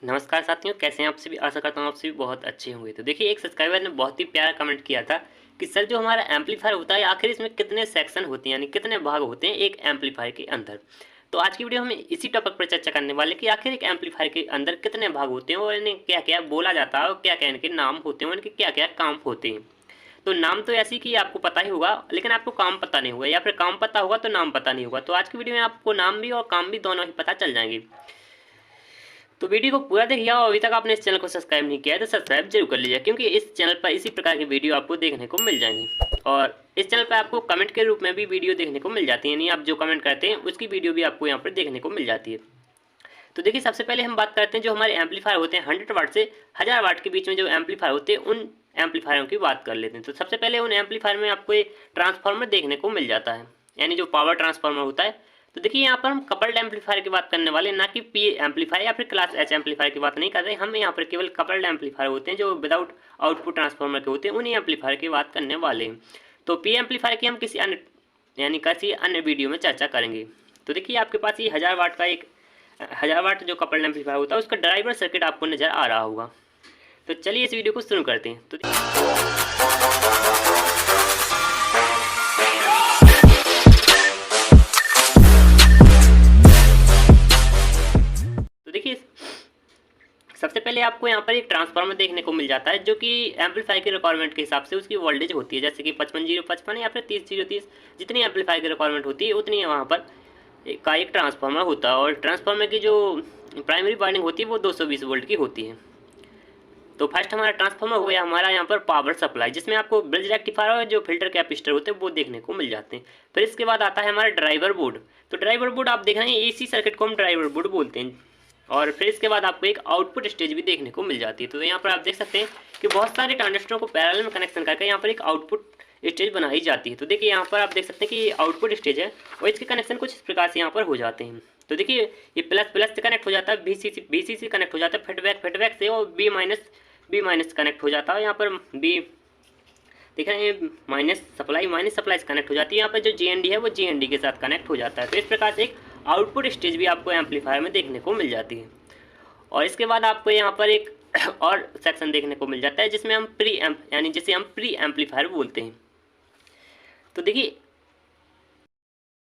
नमस्कार साथियों, कैसे हैं आप सभी। आशा करता हूँ आप सभी बहुत अच्छे होंगे। तो देखिए, एक सब्सक्राइबर ने बहुत ही प्यारा कमेंट किया था कि सर जो हमारा एम्पलीफायर होता है आखिर इसमें कितने सेक्शन होते हैं, यानी कितने भाग होते हैं एक एम्पलीफायर के अंदर। तो आज की वीडियो में इसी टॉपिक पर चर्चा करने वाले कि आखिर एक एम्पलीफायर के अंदर कितने भाग होते हैं और इन्हें क्या क्या बोला जाता है और क्या क्या इनके नाम होते हैं और इनके क्या क्या काम होते हैं। तो नाम तो ऐसी कि आपको पता ही होगा, लेकिन आपको काम पता नहीं होगा, या फिर काम पता होगा तो नाम पता नहीं होगा। तो आज की वीडियो में आपको नाम भी और काम भी दोनों ही पता चल जाएंगे। तो वीडियो को पूरा देखिए और अभी तक आपने इस चैनल को सब्सक्राइब नहीं किया है तो सब्सक्राइब जरूर कर लीजिए, क्योंकि इस चैनल पर इसी प्रकार की वीडियो आपको देखने को मिल जाएंगी। और इस चैनल पर आपको कमेंट के रूप में भी वीडियो देखने को मिल जाती है, यानी आप जो कमेंट करते हैं उसकी वीडियो भी आपको यहाँ पर देखने को मिल जाती है। तो देखिए, सबसे पहले हम बात करते हैं जो हमारे एम्पलीफायर होते हैं 100 वाट से 1000 वाट के बीच में जो एम्पलीफायर होते हैं उन एम्पलीफायरों की बात कर लेते हैं। तो सबसे पहले उन एम्पलीफायर में आपको एक ट्रांसफार्मर देखने को मिल जाता है, यानी जो पावर ट्रांसफार्मर होता है। तो देखिए, यहाँ पर हम कपल्ड एम्पलीफायर की बात करने वाले, ना कि पी एम्पलीफायर या फिर क्लास एच एम्पलीफायर की बात नहीं कर रहे। हम यहाँ पर केवल कपल्ड एम्पलीफायर होते हैं जो विदाउट आउटपुट ट्रांसफार्मर के होते हैं, उन्हीं एम्पलीफायर की बात करने वाले हैं। तो पी एम्पलीफायर की हम किसी अन्य वीडियो में चर्चा करेंगे। तो देखिए, आपके पास ये 1000 वाट का एक 1000 वाट जो कपल्ड एम्पलीफायर होता है उसका ड्राइवर सर्किट आपको नज़र आ रहा होगा। तो चलिए इस वीडियो को शुरू करते हैं। तो देखिए, सबसे पहले आपको यहाँ पर एक ट्रांसफार्मर देखने को मिल जाता है जो कि एम्पलीफायर के रिक्वायरमेंट के हिसाब से उसकी वोल्टेज होती है, जैसे कि 55 या फिर 30 जितनी एम्पलीफायर की रिक्वायरमेंट होती है उतनी वहाँ पर का एक ट्रांसफार्मर होता है। और ट्रांसफार्मर की जो प्राइमरी वाइंडिंग होती है वो 220 वोल्ट की होती है। तो फर्स्ट हमारा ट्रांसफार्मर हो गया हमारा यहाँ पर पावर सप्लाई, जिसमें आपको ब्रिज रेक्टिफायर और जो फिल्टर कैपेसिटर होते हैं वो देखने को मिल जाते हैं। फिर इसके बाद आता है हमारा ड्राइवर बोर्ड। तो ड्राइवर बोर्ड आप देख रहे हैं, एसी सर्किट को हम ड्राइवर बोर्ड बोलते हैं। और फिर इसके बाद आपको एक आउटपुट स्टेज भी देखने को मिल जाती है। तो यहाँ पर आप देख सकते हैं कि बहुत सारे ट्रांजिस्टरों को पैरेलल में कनेक्शन करके यहाँ पर एक आउटपुट स्टेज बनाई जाती है। तो देखिए, यहाँ पर आप देख सकते हैं कि ये आउटपुट स्टेज है और इसके कनेक्शन कुछ इस प्रकार से यहाँ पर हो जाते हैं। तो देखिए, ये प्लस प्लस से कनेक्ट हो जाता है, VCC से कनेक्ट हो जाता है, फीडबैक से, और बी माइनस कनेक्ट हो जाता है। यहाँ पर बी देख रहे हैं, माइनस सप्लाई से कनेक्ट हो जाती है। यहाँ पर जो GND है वो GND के साथ कनेक्ट हो जाता है। तो इस प्रकार से एक आउटपुट स्टेज भी आपको एम्पलीफायर में देखने को मिल जाती है। और इसके बाद आपको यहाँ पर एक और सेक्शन देखने को मिल जाता है जिसमें हम जिसे हम प्री एम्पलीफायर बोलते हैं। तो देखिए,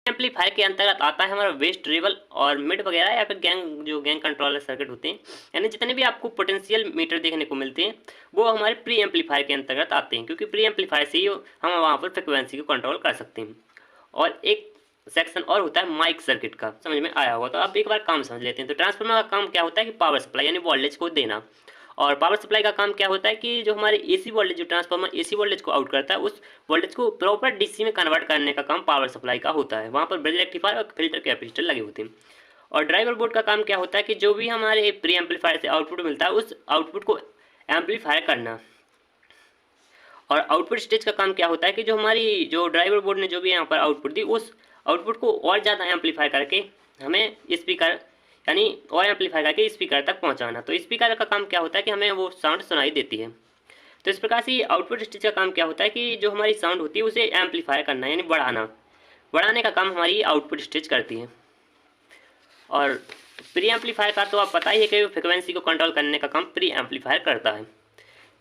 एम्पलीफायर के अंतर्गत आता है हमारा वेस्ट, ट्रेबल और मिड वगैरह, या फिर गैंग कंट्रोलर सर्किट होते हैं, यानी जितने भी आपको पोटेंशियल मीटर देखने को मिलते हैं वो हमारे प्री एम्पलीफायर के अंतर्गत आते हैं, क्योंकि प्री एम्पलीफायर से ही हम वहाँ पर फ्रिक्वेंसी को कंट्रोल कर सकते हैं। और एक सेक्शन और होता है माइक सर्किट का, समझ में आया होगा। तो आप एक बार काम समझ लेते हैं। तो ट्रांसफार्मर का काम क्या होता है कि पावर सप्लाई यानी वोल्टेज को देना, और पावर सप्लाई का काम क्या होता है कि जो हमारे एसी वोल्टेज, जो ट्रांसफार्मर एसी वोल्टेज को आउट करता है उस वोल्टेज को प्रॉपर डीसी में कन्वर्ट करने का काम पावर सप्लाई का होता है। वहाँ पर ब्रिज रेक्टिफायर और फिल्टर कैपेसिटर लगे होते हैं। और ड्राइवर बोर्ड का काम क्या होता है कि जो भी हमारे प्री एम्पलीफायर से आउटपुट मिलता है उस आउटपुट को एम्पलीफायर करना। और आउटपुट स्टेज का काम क्या होता है कि जो ड्राइवर बोर्ड ने जो भी यहाँ पर आउटपुट दी उस आउटपुट को और ज़्यादा एम्पलीफाई करके हमें स्पीकर यानी और एम्पलीफाई करके स्पीकर तक पहुँचाना। तो स्पीकर का काम क्या होता है कि हमें वो साउंड सुनाई देती है। तो इस प्रकार से आउटपुट स्टेज का काम क्या होता है कि जो हमारी साउंड होती है उसे एम्पलीफाई करना, यानी बढ़ाने का काम हमारी आउटपुट स्टेज करती है। और प्री एम्पलीफायर का तो आप पता ही है कि फ्रिक्वेंसी को कंट्रोल करने का काम प्री एम्पलीफायर करता है।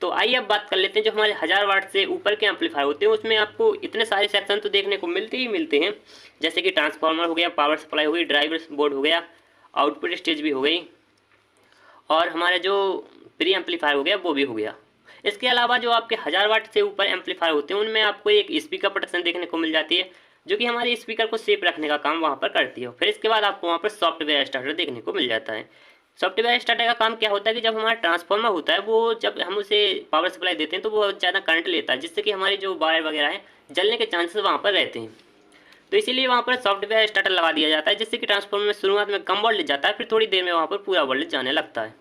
तो आइए अब बात कर लेते हैं जो हमारे 1000 वाट से ऊपर के एम्पलीफायर होते हैं उसमें आपको इतने सारे सेक्शन तो देखने को मिलते हैं, जैसे कि ट्रांसफार्मर हो गया, पावर सप्लाई हो गई, ड्राइवर बोर्ड हो गया, आउटपुट स्टेज भी हो गई, और हमारे जो प्री एम्पलीफायर हो गया वो भी हो गया। इसके अलावा जो आपके 1000 वाट से ऊपर एम्पलीफायर होते हैं उनमें आपको एक स्पीकर प्रोटेक्शन देखने को मिल जाती है, जो कि हमारे स्पीकर को सेफ रखने का काम वहाँ पर करती है। फिर इसके बाद आपको वहाँ पर सॉफ्टवेयर स्टार्टर देखने को मिल जाता है। सॉफ्टवेयर स्टार्टर का काम क्या होता है कि जब हमारा ट्रांसफार्मर होता है वो जब हम उसे पावर सप्लाई देते हैं तो वो ज़्यादा करंट लेता है, जिससे कि हमारी जो वायर वगैरह है जलने के चांसेस वहाँ पर रहते हैं। तो इसीलिए वहाँ पर सॉफ्टवेयर स्टार्टर लगा दिया जाता है, जिससे कि ट्रांसफार्मर में शुरुआत में कम वोल्टेज जाता है, फिर थोड़ी देर में वहाँ पर पूरा वोल्टेज जाने लगता है।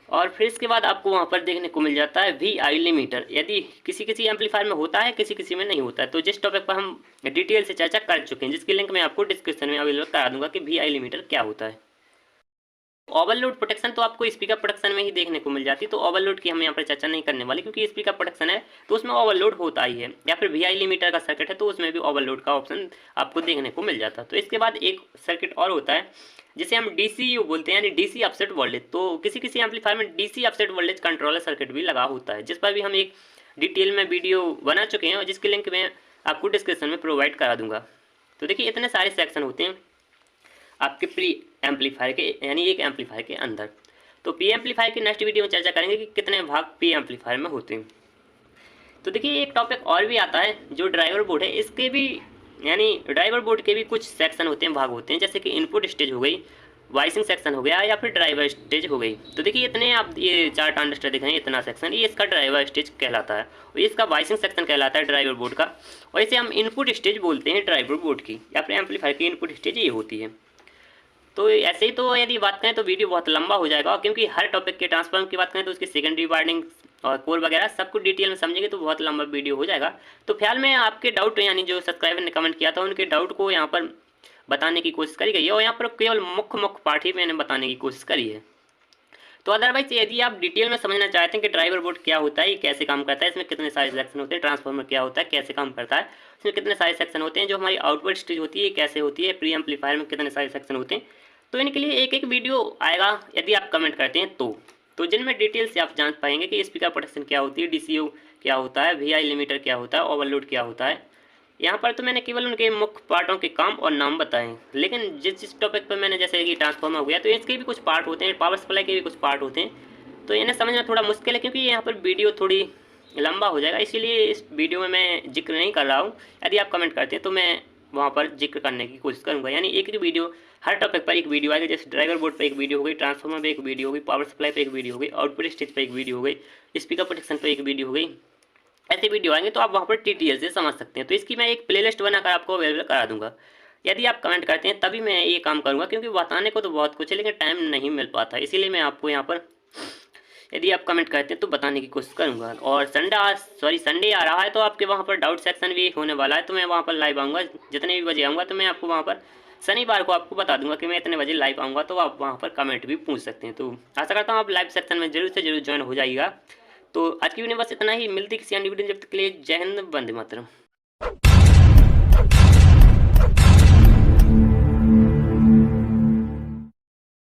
और फिर इसके बाद आपको वहाँ पर देखने को मिल जाता है VI लिमिटर, यदि किसी किसी एम्पलीफायर में होता है, किसी किसी में नहीं होता है। तो जिस टॉपिक पर हम डिटेल से चर्चा कर चुके हैं, जिसकी लिंक मैं आपको डिस्क्रिप्शन में अवेलेबल करा दूंगा कि VI लिमिटर क्या होता है। ओवरलोड प्रोटेक्शन तो आपको स्पीकर प्रोटेक्शन में ही देखने को मिल जाती है, तो ओवरलोड की हम यहाँ पर चर्चा नहीं करने वाले, क्योंकि स्पीकर प्रोटेक्शन है तो उसमें ओवरलोड होता ही है, या फिर VI लिमिटर का सर्किट है तो उसमें भी ओवरलोड का ऑप्शन आपको देखने को मिल जाता है। तो इसके बाद एक सर्किट और होता है जिसे हम DCU बोलते हैं, यानी DC ऑफसेट वोल्टेज। तो किसी किसी एम्पलीफायर में DC offset voltage controller circuit भी लगा होता है, जिस पर भी हम एक डिटेल में वीडियो बना चुके हैं और जिसकी लिंक मैं आपको डिस्क्रिप्शन में प्रोवाइड करा दूंगा। तो देखिए इतने सारे सेक्शन होते हैं आपके प्री एम्पलीफायर के, यानी एक एम्पलीफायर के अंदर। तो पी एम्पलीफायर की नेक्स्ट वीडियो में चर्चा करेंगे कि कितने भाग पी एम्पलीफायर में होते हैं। तो देखिए एक टॉपिक और भी आता है जो ड्राइवर बोर्ड है, इसके भी यानी ड्राइवर बोर्ड के भी कुछ सेक्शन होते हैं, भाग होते हैं, जैसे कि इनपुट स्टेज हो गई, वॉइसिंग सेक्शन हो गया, या फिर ड्राइवर स्टेज हो गई। तो देखिए इतने आप ये 4 ट्रांजिस्टर दिख रहे हैं, इतना सेक्शन, ये इसका ड्राइवर स्टेज कहलाता है और इसका वॉइसिंग सेक्शन कहलाता है ड्राइवर बोर्ड का, और इसे हम इनपुट स्टेज बोलते हैं ड्राइवर बोर्ड की, या फिर एम्पलीफायर की इनपुट स्टेज ये होती है। तो ऐसे ही तो यदि बात करें तो वीडियो बहुत लंबा हो जाएगा, क्योंकि हर टॉपिक के ट्रांसफार्मर की बात करें तो उसकी सेकेंडरी वाइंडिंग और कोर वगैरह सब कुछ डिटेल में समझेंगे तो बहुत लंबा वीडियो हो जाएगा। तो फिलहाल में आपके डाउट, यानी जो सब्सक्राइबर ने कमेंट किया था उनके डाउट को यहाँ पर बताने की कोशिश करी गई है, और यहाँ पर केवल मुख्य पार्ट ही मैंने बताने की कोशिश करी है। तो अदरवाइज यदि आप डिटेल में समझना चाहते हैं कि ड्राइवर बोर्ड क्या होता है, ये कैसे काम करता है, इसमें कितने सारे सेक्शन होते हैं, ट्रांसफार्मर क्या होता है, कैसे काम करता है, इसमें कितने सारे सेक्शन होते हैं, जो हमारी आउटपुट स्टेज होती है कैसे होती है, प्री एम्पलीफायर में कितने सारे सेक्शन होते हैं, तो इनके लिए एक एक वीडियो आएगा यदि आप कमेंट करते हैं तो जिनमें डिटेल से आप जान पाएंगे कि स्पीकर प्रोटेक्शन क्या होती है, DCU क्या होता है, VI लिमिटर क्या होता है, ओवरलोड क्या होता है। यहाँ पर तो मैंने केवल उनके मुख्य पार्टों के काम और नाम बताएं, लेकिन जिस टॉपिक पर मैंने जैसे कि ट्रांसफार्मर हो गया तो इसके भी कुछ पार्ट होते हैं, पावर सप्लाई के भी कुछ पार्ट होते हैं, तो इन्हें समझना थोड़ा मुश्किल है क्योंकि यहाँ पर वीडियो थोड़ी लंबा हो जाएगा, इसीलिए इस वीडियो में मैं जिक्र नहीं कर रहा हूँ। यदि आप कमेंट करते हैं तो मैं वहाँ पर जिक्र करने की कोशिश करूँगा, यानी एक एक वीडियो, हर टॉपिक पर एक वीडियो आएगी, जैसे ड्राइवर बोर्ड पर एक वीडियो हो गई, ट्रांसफार्मर पर एक वीडियो हो गई, पावर सप्लाई पर एक वीडियो हो गई, आउटपुट स्टेज पर एक वीडियो हो गई, स्पीकर प्रोटेक्शन पर एक वीडियो हो गई, ऐसे वीडियो आएंगे तो आप वहाँ पर डिटेल से समझ सकते हैं। तो इसकी मैं एक प्लेलिस्ट बनाकर आपको अवेलेबल करा दूंगा, यदि आप कमेंट करते हैं तभी मैं ये काम करूँगा, क्योंकि बताने को तो बहुत कुछ है लेकिन टाइम नहीं मिल पाता, इसीलिए मैं आपको यहाँ पर यदि आप कमेंट करते हैं तो बताने की कोशिश करूँगा। और संडे आ रहा है तो आपके वहाँ पर डाउट सेक्शन भी होने वाला है, तो मैं वहाँ पर लाइव आऊँगा, जितने भी बजे आऊँगा तो मैं आपको वहाँ पर शनिवार को आपको बता दूंगा कि मैं इतने बजे लाइव आऊँगा, तो आप वहाँ पर कमेंट भी पूछ सकते हैं। तो आशा करता हूँ आप लाइव सेक्शन में जरूर से जरूर ज्वाइन हो जाइएगा। तो आज की वीडियो बस इतना ही, मिलती किसी अन्य वीडियो, जब तक के लिए जय हिंद, वंदे मातरम।